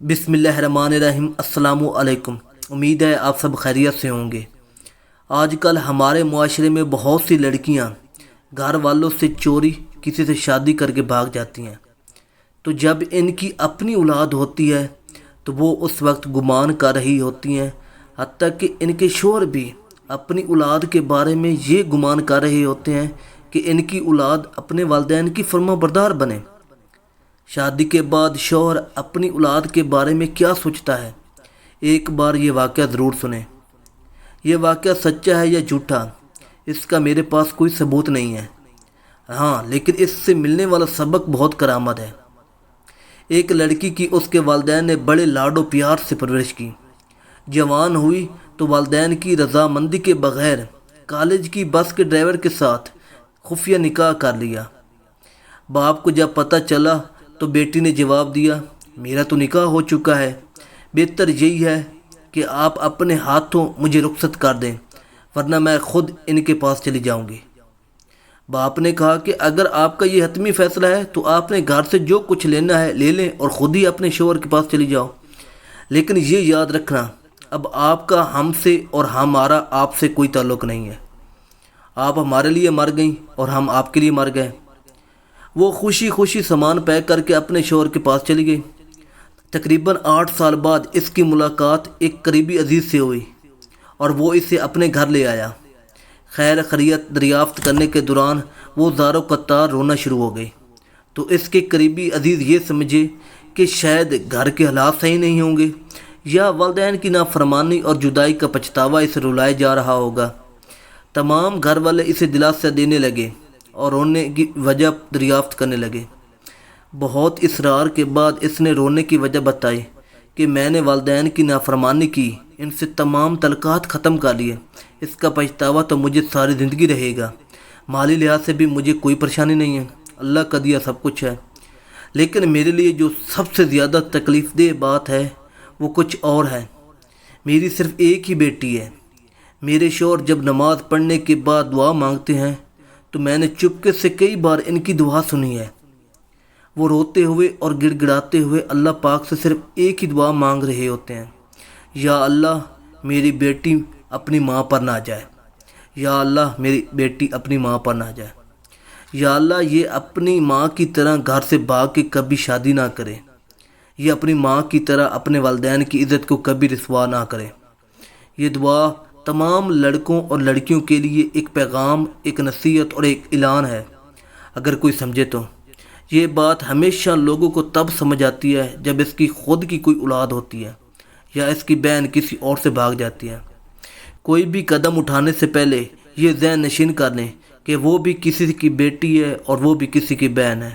بسم اللہ الرحمن الرحیم۔ السلام علیکم۔ امید ہے آپ سب خیریت سے ہوں گے۔ آج کل ہمارے معاشرے میں بہت سی لڑکیاں گھر والوں سے چوری کسی سے شادی کر کے بھاگ جاتی ہیں، تو جب ان کی اپنی اولاد ہوتی ہے تو وہ اس وقت گمان کر رہی ہوتی ہیں، حتیٰ کہ ان کے شوہر بھی اپنی اولاد کے بارے میں یہ گمان کر رہے ہوتے ہیں کہ ان کی اولاد اپنے والدین کی فرما بردار بنے۔ شادی کے بعد شوہر اپنی اولاد کے بارے میں کیا سوچتا ہے، ایک بار یہ واقعہ ضرور سنیں۔ یہ واقعہ سچا ہے یا جھوٹا، اس کا میرے پاس کوئی ثبوت نہیں ہے، ہاں لیکن اس سے ملنے والا سبق بہت کارآمد ہے۔ ایک لڑکی کی اس کے والدین نے بڑے لاڈ و پیار سے پرورش کی۔ جوان ہوئی تو والدین کی رضامندی کے بغیر کالج کی بس کے ڈرائیور کے ساتھ خفیہ نکاح کر لیا۔ باپ کو جب پتہ چلا تو بیٹی نے جواب دیا، میرا تو نکاح ہو چکا ہے، بہتر یہی ہے کہ آپ اپنے ہاتھوں مجھے رخصت کر دیں، ورنہ میں خود ان کے پاس چلی جاؤں گی۔ باپ نے کہا کہ اگر آپ کا یہ حتمی فیصلہ ہے تو آپ نے گھر سے جو کچھ لینا ہے لے لیں اور خود ہی اپنے شوہر کے پاس چلی جاؤ، لیکن یہ یاد رکھنا اب آپ کا ہم سے اور ہمارا آپ سے کوئی تعلق نہیں ہے۔ آپ ہمارے لیے مر گئیں اور ہم آپ کے لیے مر گئے۔ وہ خوشی خوشی سامان پیک کر کے اپنے شوہر کے پاس چلی گئی۔ تقریباً 8 سال بعد اس کی ملاقات ایک قریبی عزیز سے ہوئی اور وہ اسے اپنے گھر لے آیا۔ خیر خیریت دریافت کرنے کے دوران وہ زار و قطار رونا شروع ہو گئی، تو اس کے قریبی عزیز یہ سمجھے کہ شاید گھر کے حالات صحیح نہیں ہوں گے یا والدین کی نافرمانی اور جدائی کا پچھتاوا اسے رلائے جا رہا ہوگا۔ تمام گھر والے اسے دلاسا دینے لگے اور رونے کی وجہ دریافت کرنے لگے۔ بہت اصرار کے بعد اس نے رونے کی وجہ بتائی کہ میں نے والدین کی نافرمانی کی، ان سے تمام تعلقات ختم کر لیے، اس کا پچھتاوا تو مجھے ساری زندگی رہے گا۔ مالی لحاظ سے بھی مجھے کوئی پریشانی نہیں ہے، اللہ کا دیا سب کچھ ہے، لیکن میرے لیے جو سب سے زیادہ تکلیف دہ بات ہے وہ کچھ اور ہے۔ میری صرف ایک ہی بیٹی ہے۔ میرے شوہر جب نماز پڑھنے کے بعد دعا مانگتے ہیں تو میں نے چپکے سے کئی بار ان کی دعا سنی ہے۔ وہ روتے ہوئے اور گڑ گڑاتے ہوئے اللہ پاک سے صرف ایک ہی دعا مانگ رہے ہوتے ہیں، یا اللہ میری بیٹی اپنی ماں پر نہ جائے، یا اللہ میری بیٹی اپنی ماں پر نہ جائے، یا اللہ یہ اپنی ماں کی طرح گھر سے بھاگ کے کبھی شادی نہ کرے، یہ اپنی ماں کی طرح اپنے والدین کی عزت کو کبھی رسوا نہ کرے۔ یہ دعا تمام لڑکوں اور لڑکیوں کے لیے ایک پیغام، ایک نصیحت اور ایک اعلان ہے، اگر کوئی سمجھے تو۔ یہ بات ہمیشہ لوگوں کو تب سمجھ آتی ہے جب اس کی خود کی کوئی اولاد ہوتی ہے یا اس کی بہن کسی اور سے بھاگ جاتی ہے۔ کوئی بھی قدم اٹھانے سے پہلے یہ ذہن نشین کر لیں کہ وہ بھی کسی کی بیٹی ہے اور وہ بھی کسی کی بہن ہے۔